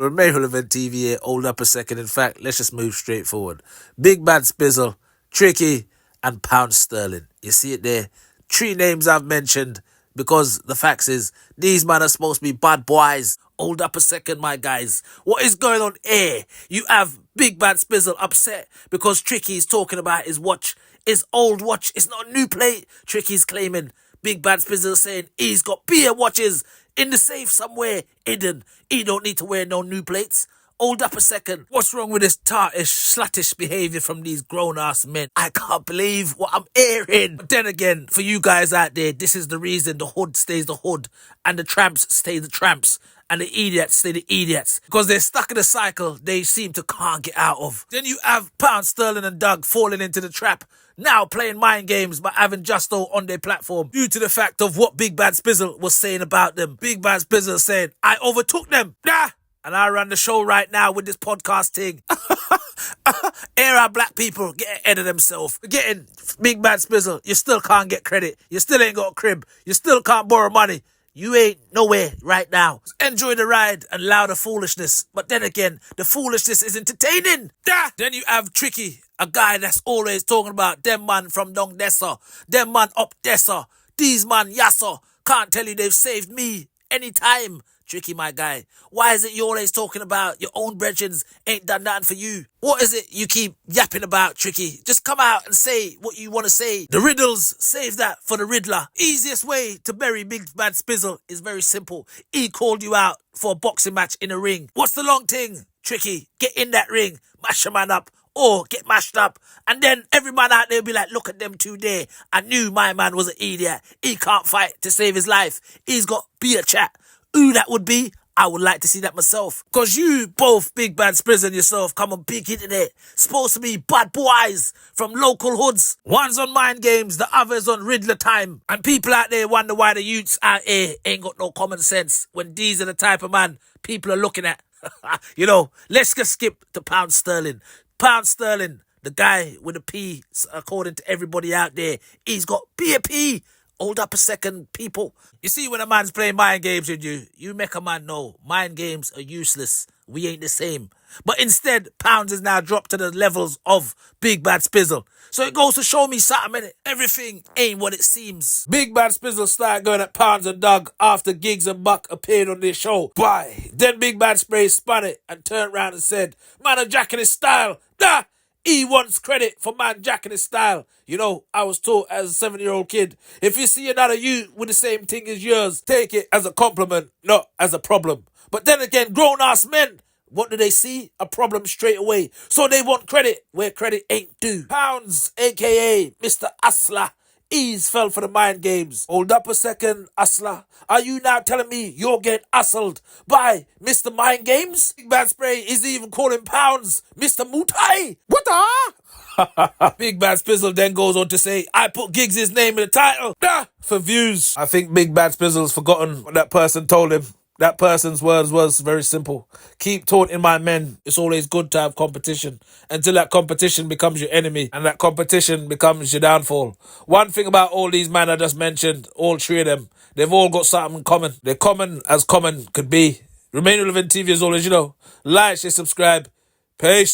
Remain relevant TV here. Hold up a second. In fact, let's just move straight forward. Big Bad Spizzle, Tricky, and Pound Sterling. You see it there? Three names I've mentioned because the facts is these men are supposed to be bad boys. Hold up a second, my guys. What is going on here? You have Big Bad Spizzle upset because Tricky is talking about his watch, his old watch. It's not a new plate. Tricky's claiming. Big Bad Spizzle saying he's got beer watches in the safe somewhere hidden. He don't need to wear no new plates. Hold up a second. What's wrong with this tartish, sluttish behaviour from these grown-ass men? I can't believe what I'm hearing. But then again, for you guys out there, this is the reason the hood stays the hood and the tramps stay the tramps and the idiots stay the idiots. Because they're stuck in a cycle they seem to can't get out of. Then you have Pound Sterling and Doug falling into the trap, now playing mind games by having Justo on their platform due to the fact of what Big Bad Spizzle was saying about them. Big Bad Spizzle saying, I overtook them. Nah. And I run the show right now with this podcast thing. Here are black people getting ahead of themselves. Getting Big Bad Spizzle. You still can't get credit. You still ain't got a crib. You still can't borrow money. You ain't nowhere right now. Enjoy the ride and allow the foolishness. But then again, the foolishness is entertaining. Then you have Tricky, a guy that's always talking about them man from down Dessa, them man up Dessa, these man Yassa. Can't tell you they've saved me anytime. Tricky, my guy. Why is it you always talking about your own brethren ain't done nothing for you? What is it you keep yapping about, Tricky? Just come out and say what you want to say. The riddles, save that for the Riddler. Easiest way to bury Big Bad Spizzle is very simple. He called you out for a boxing match in a ring. What's the long thing, Tricky? Get in that ring, mash a man up, or get mashed up. And then every man out there will be like, look at them two there. I knew my man was an idiot. He can't fight to save his life. He's got beer chat. Who that would be, I would like to see that myself. Because you both, Big Bad Spizzle and yourself, come on big internet. Supposed to be bad boys from local hoods. One's on Mind Games, the other's on Riddler Time. And people out there wonder why the youths out here ain't got no common sense when these are the type of man people are looking at. You know, let's just skip to Pound Sterling. Pound Sterling, the guy with a P, according to everybody out there, he's got P. Hold up a second, people. You see, when a man's playing mind games with you, you make a man know mind games are useless. We ain't the same. But instead, Pounds is now dropped to the levels of Big Bad Spizzle. So it goes to show me something, innit? Everything ain't what it seems. Big Bad Spizzle started going at Pounds and Doug after Giggs and Buck appeared on their show. Bye. Then Big Bad Spray spun it and turned around and said, man, I'm jacking his style. Nah! He wants credit for man jacking his style. You know, I was taught as a 7-year-old kid, if you see another you with the same thing as yours, take it as a compliment, not as a problem. But then again, grown-ass men, what do they see? A problem straight away. So they want credit where credit ain't due. Pounds, a.k.a. Mr. Asla, he's fell for the mind games. Hold up a second, Asla. Are you now telling me you're getting hustled by Mr. Mind Games? Big Bad Spray is even calling Pounds Mr. Mutai. What the? Big Bad Spizzle then goes on to say, I put Giggs' name in the title. For views. I think Big Bad Spizzle's forgotten what that person told him. That person's words was very simple. Keep taunting my men. It's always good to have competition until that competition becomes your enemy and that competition becomes your downfall. One thing about all these men I just mentioned, all three of them, they've all got something in common. They're common as common could be. Remain relevant TV as always, you know. Like, share, subscribe. Peace.